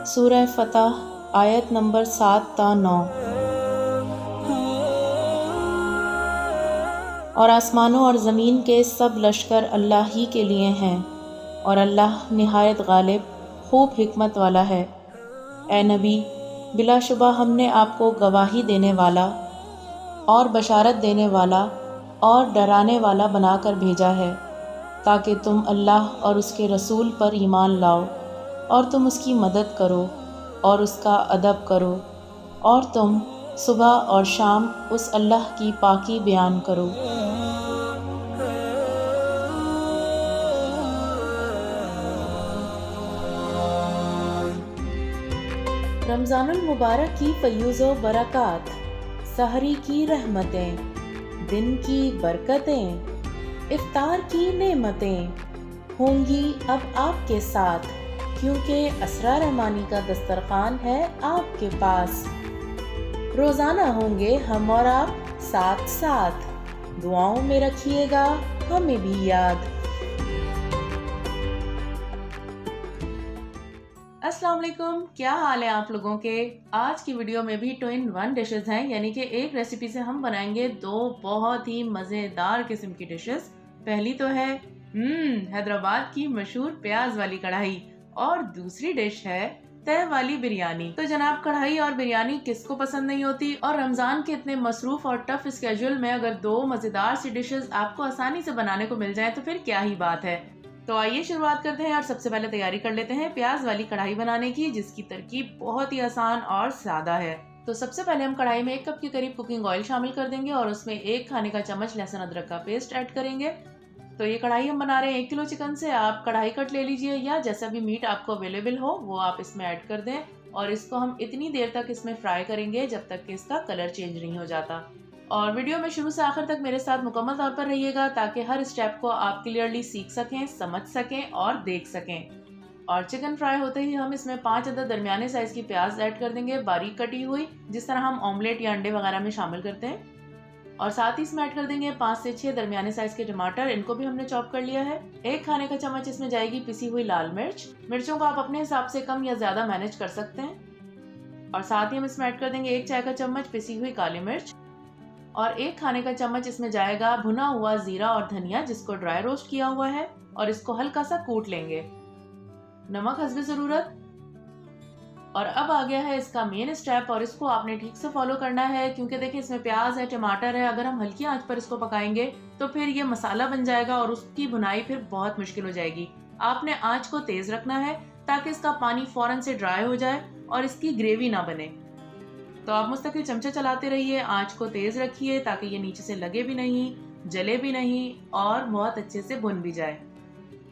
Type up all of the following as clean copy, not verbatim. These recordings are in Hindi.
सूरह फतह आयत नंबर 7 ता 9। और आसमानों और ज़मीन के सब लश्कर अल्लाह ही के लिए हैं, और अल्लाह निहायत गालिब खूब हिकमत वाला है। ए नबी, बिलाशुबा हमने आपको गवाही देने वाला और बशारत देने वाला और डराने वाला बनाकर भेजा है, ताकि तुम अल्लाह और उसके रसूल पर ईमान लाओ और तुम उसकी मदद करो और उसका अदब करो, और तुम सुबह और शाम उस अल्लाह की पाकी बयान करो। रमज़ानुल मुबारक की फ़यूज़ो बरक़ात, सहरी की रहमतें, दिन की बरकतें, इफ्तार की नेमतें होंगी अब आपके साथ, क्योंकि असरार रहमानी का दस्तरखान है आपके पास। रोज़ाना होंगे हम और आप साथ साथ, दुआओं में रखिएगा हमें भी याद। अस्सलाम वालेकुम, क्या हाल है आप लोगों के। आज की वीडियो में भी 2 in 1 डिशेस हैं, यानी कि एक रेसिपी से हम बनाएंगे 2 बहुत ही मज़ेदार किस्म की डिशेस। पहली तो है हैदराबाद की मशहूर प्याज वाली कढ़ाई, और दूसरी डिश है तह वाली बिरयानी। तो जनाब, कढ़ाई और बिरयानी किसको पसंद नहीं होती, और रमजान के इतने मसरूफ और टफ स्केड्यूल में अगर 2 मज़ेदार सी डिशेस आपको आसानी से बनाने को मिल जाए तो फिर क्या ही बात है। तो आइए शुरुआत करते हैं, और सबसे पहले तैयारी कर लेते हैं प्याज वाली कढ़ाई बनाने की, जिसकी तरकीब बहुत ही आसान और सादा है। तो सबसे पहले हम कढ़ाई में 1 कप के करीब कुकिंग ऑयल शामिल कर देंगे, और उसमें 1 खाने का चम्मच लहसुन अदरक का पेस्ट ऐड करेंगे। तो ये कढ़ाई हम बना रहे हैं 1 किलो चिकन से। आप कढ़ाई कट ले लीजिए, या जैसा भी मीट आपको अवेलेबल हो वो आप इसमें ऐड कर दें, और इसको हम इतनी देर तक इसमें फ्राई करेंगे जब तक कि इसका कलर चेंज नहीं हो जाता। और वीडियो में शुरू से आखिर तक मेरे साथ मुकम्मल तौर पर रहिएगा, ताकि हर स्टेप को आप क्लियरली सीख सकें, समझ सकें और देख सकें। और चिकन फ्राई होते ही हम इसमें 5 अदद दरमियाने साइज की प्याज ऐड कर देंगे, बारीक कटी हुई, जिस तरह हम ऑमलेट या अंडे वगैरह में शामिल करते हैं। और साथ ही इसमें ऐड कर देंगे 5 से 6 दरमियाने साइज के टमाटर, इनको भी हमने चॉप कर लिया है। 1 खाने का चम्मच इसमें जाएगी पिसी हुई लाल मिर्च। मिर्चों को आप अपने हिसाब से कम या ज्यादा मैनेज कर सकते हैं। और साथ ही हम इसमें ऐड कर देंगे 1 चाय का चम्मच पिसी हुई काली मिर्च, और 1 खाने का चम्मच इसमें जाएगा भुना हुआ जीरा और धनिया, जिसको ड्राई रोस्ट किया हुआ है, और इसको हल्का सा कूट लेंगे। नमक हस्बे जरूरत। और अब आ गया है इसका मेन स्टेप, और इसको आपने ठीक से फॉलो करना है, क्योंकि देखिए इसमें प्याज है, टमाटर है, अगर हम हल्की आंच पर इसको पकाएंगे तो फिर ये मसाला बन जाएगा और उसकी भुनाई फिर बहुत मुश्किल हो जाएगी। आपने आंच को तेज रखना है, ताकि इसका पानी फौरन से ड्राई हो जाए और इसकी ग्रेवी ना बने। तो आप मुस्तकिल चमचा चलाते रहिए, आंच को तेज रखिए, ताकि ये नीचे से लगे भी नहीं, जले भी नहीं, और बहुत अच्छे से भुन भी जाए।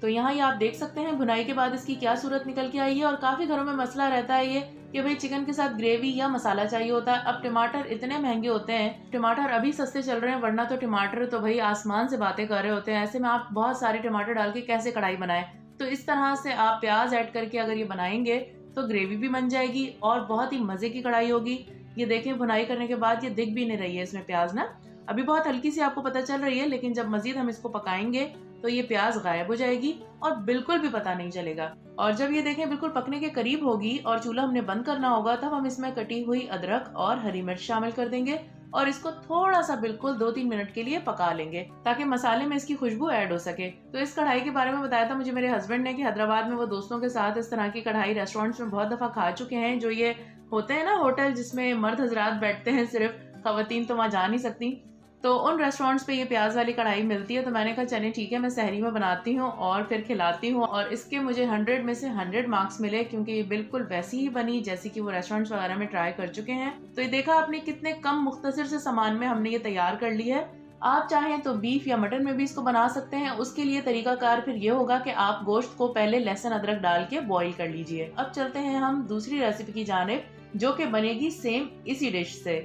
तो यहाँ ये आप देख सकते हैं भुनाई के बाद इसकी क्या सूरत निकल के आई है। और काफी घरों में मसला रहता है ये कि भाई चिकन के साथ ग्रेवी या मसाला चाहिए होता है। अब टमाटर इतने महंगे होते हैं, टमाटर अभी सस्ते चल रहे हैं, वरना तो टमाटर तो भाई आसमान से बातें कर रहे होते हैं। ऐसे में आप बहुत सारे टमाटर डाल के कैसे कढ़ाई बनाएं। तो इस तरह से आप प्याज ऐड करके अगर ये बनाएंगे तो ग्रेवी भी बन जाएगी और बहुत ही मजे की कढ़ाई होगी। ये देखें, भुनाई करने के बाद ये दिख भी नहीं रही है इसमें प्याज ना, अभी बहुत हल्की सी आपको पता चल रही है, लेकिन जब मजीद हम इसको पकाएंगे तो ये प्याज गायब हो जाएगी और बिल्कुल भी पता नहीं चलेगा। और जब ये देखें बिल्कुल पकने के करीब होगी और चूल्हा हमने बंद करना होगा, तब हम इसमें कटी हुई अदरक और हरी मिर्च शामिल कर देंगे, और इसको थोड़ा सा बिल्कुल 2-3 मिनट के लिए पका लेंगे, ताकि मसाले में इसकी खुशबू ऐड हो सके। तो इस कढ़ाई के बारे में बताया था मुझे मेरे हस्बैंड ने कि हैदराबाद में वो दोस्तों के साथ इस तरह की कढ़ाई रेस्टोरेंट्स में बहुत दफा खा चुके हैं। जो ये होते हैं ना होटल जिसमें मर्द हजरात बैठते हैं, सिर्फ खवातीन तो वहाँ जा नहीं सकती, तो उन रेस्टोरेंट्स पे ये प्याज वाली कढ़ाई मिलती है। तो मैंने कहा चलिए ठीक है, मैं सहरी में बनाती हूँ और फिर खिलाती हूँ, और इसके मुझे 100 में से 100 मार्क्स मिले, क्योंकि ये बिल्कुल वैसी ही बनी जैसी कि वो रेस्टोरेंट्स वगैरह में ट्राई कर चुके हैं। तो ये देखा आपने कितने कम मुख्तसर से सामान में हमने ये तैयार कर ली है। आप चाहें तो बीफ या मटन में भी इसको बना सकते हैं। उसके लिए तरीकाकार फिर ये होगा कि आप गोश्त को पहले लहसुन अदरक डाल के बॉईल कर लीजिए। अब चलते हैं हम दूसरी रेसिपी की जानिब, जो कि बनेगी सेम इसी डिश से।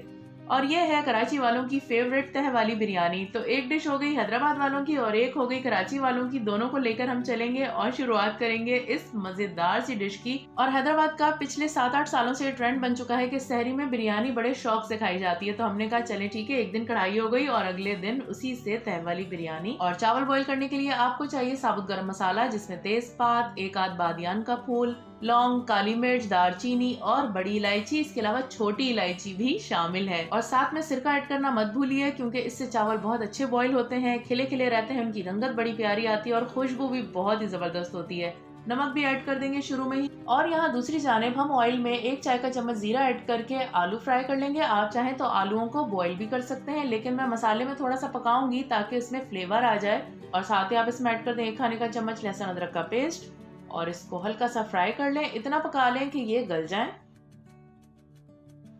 और ये है कराची वालों की फेवरेट तह वाली बिरयानी। तो एक डिश हो गई हैदराबाद वालों की और एक हो गई कराची वालों की, दोनों को लेकर हम चलेंगे और शुरुआत करेंगे इस मजेदार सी डिश की। और हैदराबाद का पिछले 7-8 सालों से ट्रेंड बन चुका है कि सहरी में बिरयानी बड़े शौक से खाई जाती है। तो हमने कहा चले ठीक है, एक दिन कढ़ाई हो गई और अगले दिन उसी से तह वाली बिरयानी। और चावल बॉईल करने के लिए आपको चाहिए साबुत गरम मसाला, जिसमें तेजपात, एक आध बादियान का फूल, लौंग, काली मिर्च, दालचीनी और बड़ी इलायची, इसके अलावा छोटी इलायची भी शामिल है। और साथ में सिरका ऐड करना मत भूलिए, क्योंकि इससे चावल बहुत अच्छे बॉईल होते हैं, खिले खिले रहते हैं, उनकी रंगत बड़ी प्यारी आती है और खुशबू भी बहुत ही जबरदस्त होती है। नमक भी ऐड कर देंगे शुरू में ही। और यहाँ दूसरी जानिब हम ऑयल में 1 चाय का चम्मच जीरा ऐड करके आलू फ्राई कर लेंगे। आप चाहें तो आलूओं को बॉईल भी कर सकते हैं, लेकिन मैं मसाले में थोड़ा सा पकाऊंगी ताकि इसमें फ्लेवर आ जाए। और साथ ही आप इसमें ऐड कर दें 1 खाने का चम्मच लहसुन अदरक का पेस्ट और इसको हल्का सा फ्राई कर लें, इतना पका लें कि ये गल जाएं।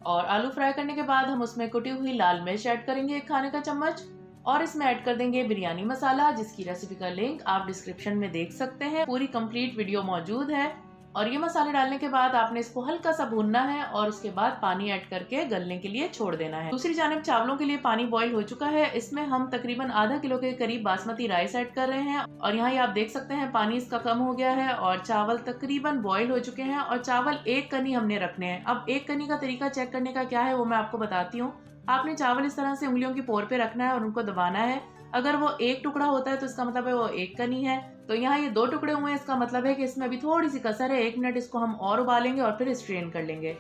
और आलू फ्राई करने के बाद हम उसमें कुटी हुई लाल मिर्च ऐड करेंगे 1 खाने का चम्मच और इसमें ऐड कर देंगे बिरयानी मसाला, जिसकी रेसिपी का लिंक आप डिस्क्रिप्शन में देख सकते हैं। पूरी कंप्लीट वीडियो मौजूद है। और ये मसाले डालने के बाद आपने इसको हल्का सा भूनना है और उसके बाद पानी ऐड करके गलने के लिए छोड़ देना है। दूसरी जानिब चावलों के लिए पानी बॉईल हो चुका है। इसमें हम तकरीबन आधा किलो के करीब बासमती राइस ऐड कर रहे हैं और यहाँ आप देख सकते हैं पानी इसका कम हो गया है और चावल तकरीबन बॉईल हो चुके हैं। और चावल 1 कनी हमने रखने हैं। अब 1 कनी का तरीका चेक करने का क्या है वो मैं आपको बताती हूँ। आपने चावल इस तरह से उंगलियों की पोर पे रखना है और उनको दबाना है। अगर वो 1 टुकड़ा होता है तो इसका मतलब है वो 1 कनी है। तो यहाँ ये 2 टुकड़े हुए हैं, इसका मतलब है कि इसमें अभी थोड़ी सी कसर है। 1 मिनट इसको हम और उबालेंगे और फिर स्ट्रेन कर लेंगे।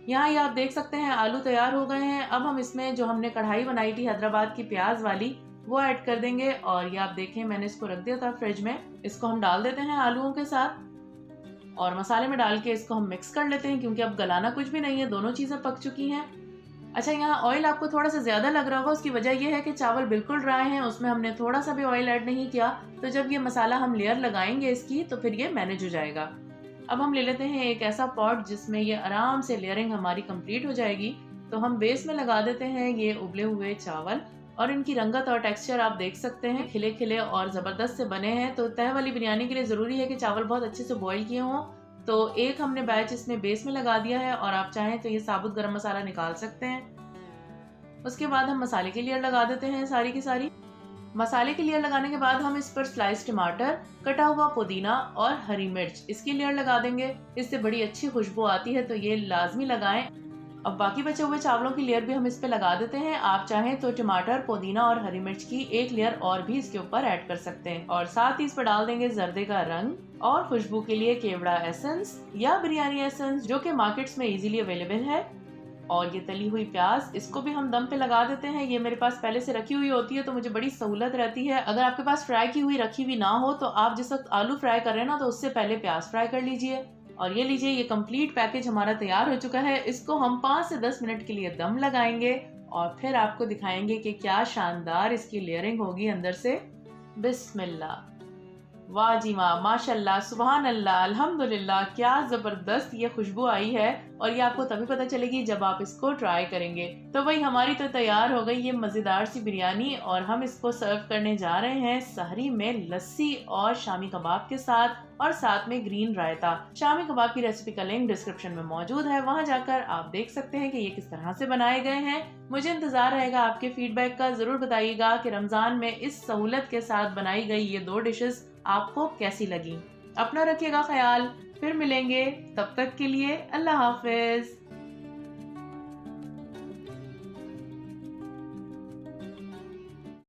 यहाँ ये आप देख सकते हैं आलू तैयार हो गए हैं। अब हम इसमें जो हमने कढ़ाई बनाई थी हैदराबाद की प्याज वाली वो ऐड कर देंगे। और ये आप देखें मैंने इसको रख दिया था फ्रिज में। इसको हम डाल देते हैं आलूओं के साथ और मसाले में डाल के इसको हम मिक्स कर लेते हैं, क्योंकि अब गलाना कुछ भी नहीं है, दोनों चीजें पक चुकी हैं। अच्छा, यहाँ ऑयल आपको थोड़ा सा ज्यादा लग रहा होगा, उसकी वजह यह है कि चावल बिल्कुल ड्राई हैं, उसमें हमने थोड़ा सा भी ऑयल ऐड नहीं किया। तो जब ये मसाला हम लेयर लगाएंगे इसकी तो फिर ये मैनेज हो जाएगा। अब हम ले लेते हैं एक ऐसा पॉट जिसमें ये आराम से लेयरिंग हमारी कंप्लीट हो जाएगी। तो हम बेस में लगा देते हैं ये उबले हुए चावल और इनकी रंगत और टेक्सचर आप देख सकते हैं, खिले खिले और जबरदस्त से बने हैं। तो तह वाली बिरयानी के लिए जरूरी है कि चावल बहुत अच्छे से बॉईल किए हों। तो एक हमने बैच इसमें बेस में लगा दिया है और आप चाहें तो ये साबुत गरम मसाला निकाल सकते हैं। उसके बाद हम मसाले की लेयर लगा देते हैं सारी की सारी। मसाले की लेयर लगाने के बाद हम इस पर स्लाइस टमाटर, कटा हुआ पुदीना और हरी मिर्च इसकी लेयर लगा देंगे। इससे बड़ी अच्छी खुशबू आती है, तो ये लाजमी लगाएं। अब बाकी बचे हुए चावलों की लेयर भी हम इस पे लगा देते हैं। आप चाहें तो टमाटर, पुदीना और हरी मिर्च की एक लेयर और भी इसके ऊपर ऐड कर सकते हैं। और साथ ही इस पर डाल देंगे जर्दे का रंग और खुशबू के लिए केवड़ा एसेंस या बिरयानी एसेंस, जो कि मार्केट्स में इजीली अवेलेबल है। और ये तली हुई प्याज, इसको भी हम दम पे लगा देते हैं। ये मेरे पास पहले से रखी हुई होती है तो मुझे बड़ी सहूलत रहती है। अगर आपके पास फ्राई की हुई रखी हुई ना हो तो आप जिस वक्त आलू फ्राई कर रहे हैं ना, तो उससे पहले प्याज फ्राई कर लीजिए। और ये लीजिए, ये कंप्लीट पैकेज हमारा तैयार हो चुका है। इसको हम 5 से 10 मिनट के लिए दम लगाएंगे और फिर आपको दिखाएंगे कि क्या शानदार इसकी लेयरिंग होगी अंदर से। बिस्मिल्लाह, वाह जी वाह, माशाल्लाह, सुभान अल्लाह, अल्हम्दुलिल्लाह, क्या जबरदस्त ये खुशबू आई है। और ये आपको तभी पता चलेगी जब आप इसको ट्राई करेंगे। तो भाई हमारी तो तैयार हो गई ये मजेदार सी बिरयानी और हम इसको सर्व करने जा रहे हैं सहरी में लस्सी और शामी कबाब के साथ, और साथ में ग्रीन रायता। शामी कबाब की रेसिपी का लिंक डिस्क्रिप्शन में मौजूद है, वहां जाकर आप देख सकते हैं कि ये किस तरह से बनाए गए हैं। मुझे इंतजार रहेगा आपके फीडबैक का। जरूर बताइएगा कि रमजान में इस सहूलत के साथ बनाई गई ये 2 डिशेस आपको कैसी लगी। अपना रखिएगा ख्याल, फिर मिलेंगे, तब तक के लिए अल्लाह हाफिज।